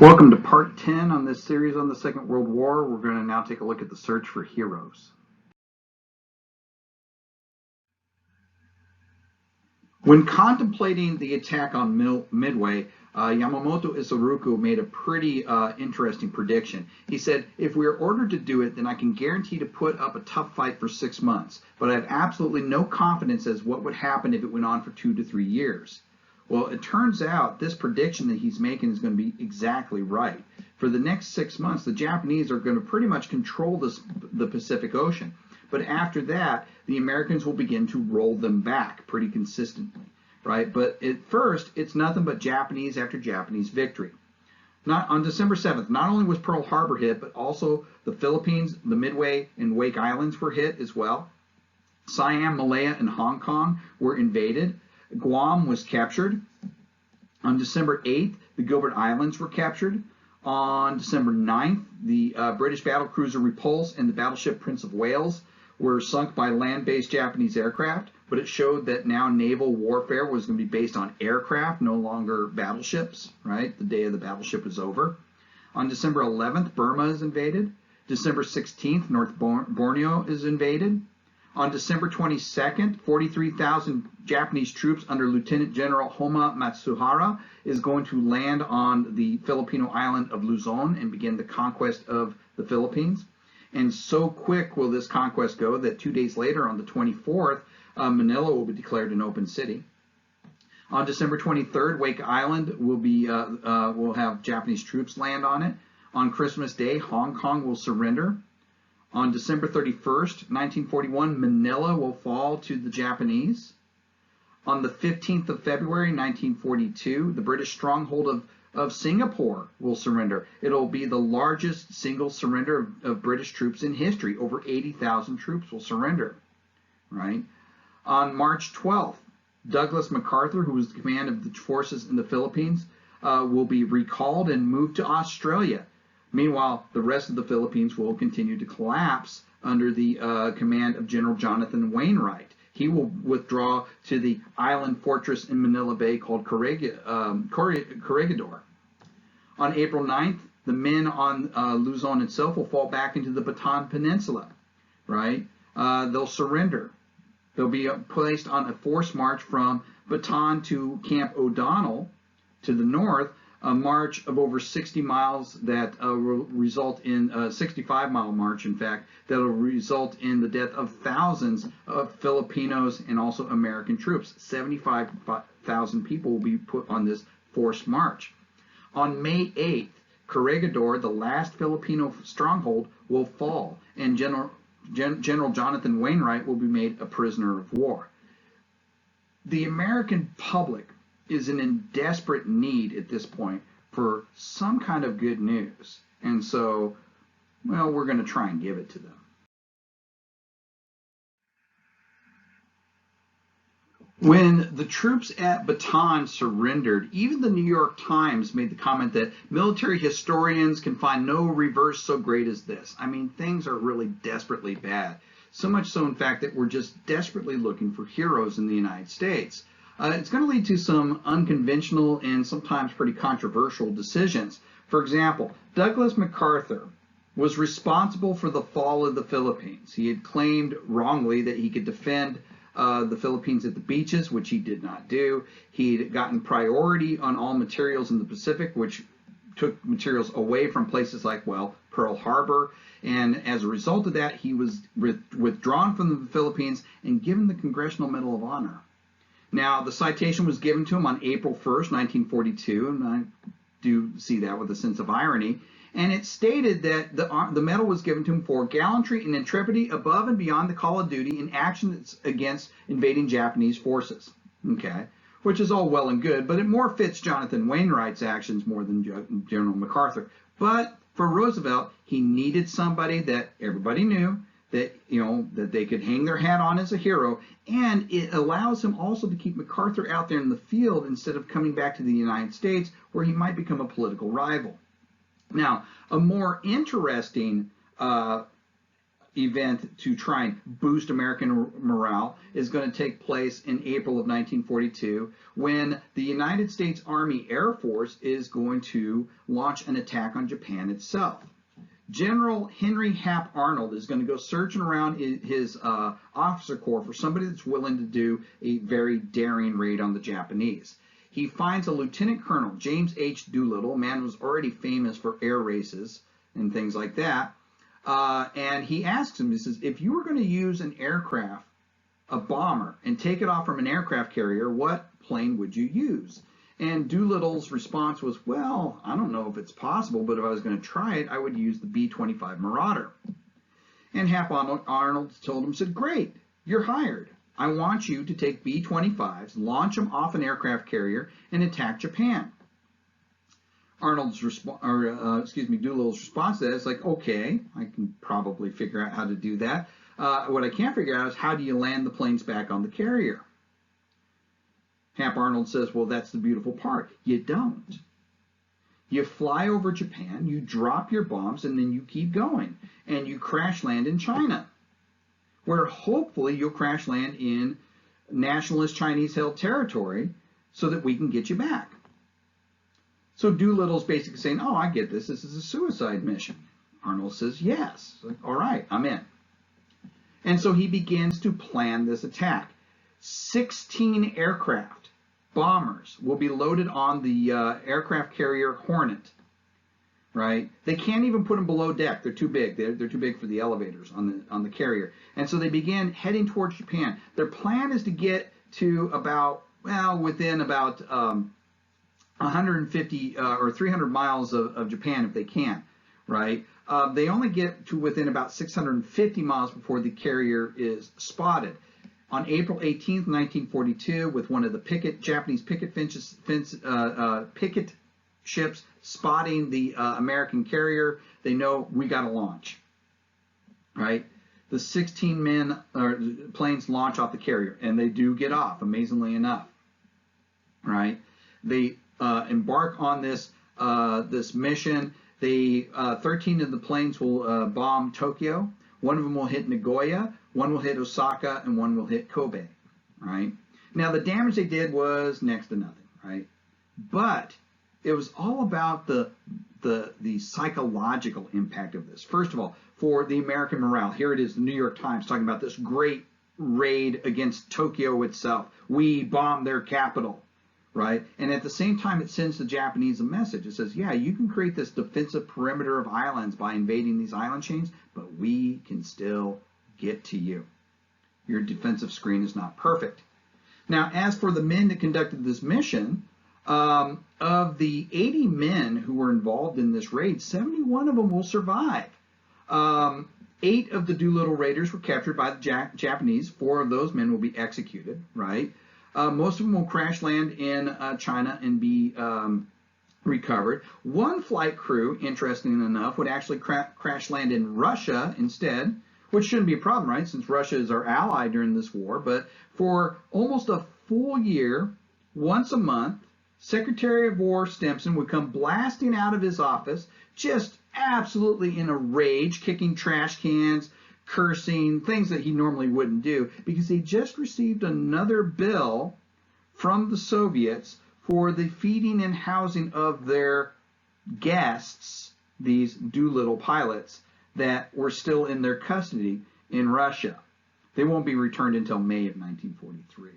Welcome to part 10 on this series on the Second World War. We're going to now take a look at the search for heroes. When contemplating the attack on Midway, Yamamoto Isoroku made a pretty interesting prediction. He said, if we are ordered to do it, then I can guarantee to put up a tough fight for 6 months, but I have absolutely no confidence as what would happen if it went on for 2 to 3 years. Well, it turns out this prediction that he's making is going to be exactly right. For the next 6 months, the Japanese are going to pretty much control the Pacific Ocean. But after that, the Americans will begin to roll them back pretty consistently, right? But at first, it's nothing but Japanese after Japanese victory. On December 7th, not only was Pearl Harbor hit, but also the Philippines, the Midway, and Wake Islands were hit as well. Siam, Malaya, and Hong Kong were invaded. Guam was captured. On December 8th, the Gilbert Islands were captured. On December 9th, the British battlecruiser Repulse and the battleship Prince of Wales were sunk by land-based Japanese aircraft, but it showed that now naval warfare was going to be based on aircraft, no longer battleships, right? The day of the battleship was over. On December 11th, Burma is invaded. December 16th, North Borneo is invaded. On December 22nd, 43,000 Japanese troops under Lieutenant General Homa Matsuhara is going to land on the Filipino island of Luzon and begin the conquest of the Philippines. And so quick will this conquest go that 2 days later, on the 24th, Manila will be declared an open city. On December 23rd, Wake Island will have Japanese troops land on it. On Christmas Day, Hong Kong will surrender. On December 31st, 1941, Manila will fall to the Japanese. On the 15th of February, 1942, the British stronghold of Singapore will surrender. It'll be the largest single surrender of British troops in history. Over 80,000 troops will surrender, right? On March 12th, Douglas MacArthur, who was the command of the forces in the Philippines, will be recalled and moved to Australia. Meanwhile, the rest of the Philippines will continue to collapse under the command of General Jonathan Wainwright. He will withdraw to the island fortress in Manila Bay called Corregidor. On April 9th, the men on Luzon itself will fall back into the Bataan Peninsula, right? They'll surrender. They'll be placed on a forced march from Bataan to Camp O'Donnell to the north, a march of over 60 miles that will result in a 65-mile march, in fact, that will result in the death of thousands of Filipinos and also American troops. 75,000 people will be put on this forced march. On May 8th, Corregidor, the last Filipino stronghold, will fall, and General Jonathan Wainwright will be made a prisoner of war. The American public is in desperate need at this point for some kind of good news. And so, well, we're going to try and give it to them. When the troops at Bataan surrendered, even the New York Times made the comment that military historians can find no reverse so great as this. I mean, things are really desperately bad. So much so, in fact, that we're just desperately looking for heroes in the United States. It's going to lead to some unconventional and sometimes pretty controversial decisions. For example, Douglas MacArthur was responsible for the fall of the Philippines. He had claimed wrongly that he could defend the Philippines at the beaches, which he did not do. He'd gotten priority on all materials in the Pacific, which took materials away from places like, well, Pearl Harbor. And as a result of that, he was withdrawn from the Philippines and given the Congressional Medal of Honor. Now, the citation was given to him on April 1st, 1942, and I do see that with a sense of irony. And it stated that the medal was given to him for gallantry and intrepidity above and beyond the call of duty in actions against invading Japanese forces. Okay, which is all well and good, but it more fits Jonathan Wainwright's actions more than General MacArthur. But for Roosevelt, he needed somebody that everybody knew, that, that they could hang their hat on as a hero, and it allows him also to keep MacArthur out there in the field instead of coming back to the United States where he might become a political rival. Now, a more interesting event to try and boost American morale is going to take place in April of 1942 when the United States Army Air Force is going to launch an attack on Japan itself. General Henry Hap Arnold is going to go searching around his officer corps for somebody that's willing to do a very daring raid on the Japanese. He finds a Lieutenant Colonel, James H. Doolittle, a man who was already famous for air races and things like that. And he asks him, he says, if you were going to use an aircraft, a bomber, and take it off from an aircraft carrier, what plane would you use? And Doolittle's response was, well, I don't know if it's possible, but if I was going to try it, I would use the B-25 Marauder. And Hap Arnold told him, said, great, you're hired. I want you to take B-25s, launch them off an aircraft carrier, and attack Japan. Doolittle's response to that is like, okay, I can probably figure out how to do that. What I can't figure out is how do you land the planes back on the carrier? Hap Arnold says, well, that's the beautiful part. You don't. You fly over Japan, you drop your bombs, and then you keep going. And you crash land in China, where hopefully you'll crash land in nationalist Chinese-held territory so that we can get you back. So Doolittle's basically saying, oh, I get this. This is a suicide mission. Arnold says, yes. Like, all right, I'm in. And so he begins to plan this attack. 16 aircraft, bombers, will be loaded on the aircraft carrier Hornet. Right? They can't even put them below deck. They're too big. They're too big for the elevators on the carrier. And so they begin heading towards Japan. Their plan is to get to within about 150 or 300 miles of Japan if they can, right? They only get to within about 650 miles before the carrier is spotted. On April 18th, 1942, with one of the Japanese picket ships spotting the American carrier, they know we got to launch, right? The 16 planes launch off the carrier, and they do get off, amazingly enough, right? They embark on this mission. 13 of the planes will bomb Tokyo. One of them will hit Nagoya, one will hit Osaka, and one will hit Kobe, right? Now, the damage they did was next to nothing, right? But it was all about the psychological impact of this. First of all, for the American morale, here it is, the New York Times talking about this great raid against Tokyo itself. We bombed their capital, right? And at the same time, it sends the Japanese a message. It says, yeah, you can create this defensive perimeter of islands by invading these island chains, but we can still get to you. Your defensive screen is not perfect. Now, as for the men that conducted this mission, of the 80 men who were involved in this raid, 71 of them will survive. 8 of the Doolittle raiders were captured by the Japanese. 4 of those men will be executed, right? Most of them will crash land in China and be recovered. One flight crew, interestingly enough, would actually crash land in Russia instead, which shouldn't be a problem, right, since Russia is our ally during this war. But for almost a full year, once a month, Secretary of War Stimson would come blasting out of his office, just absolutely in a rage, kicking trash cans, cursing, things that he normally wouldn't do, because he just received another bill from the Soviets for the feeding and housing of their guests, these Doolittle pilots, that were still in their custody in Russia. They won't be returned until May of 1943.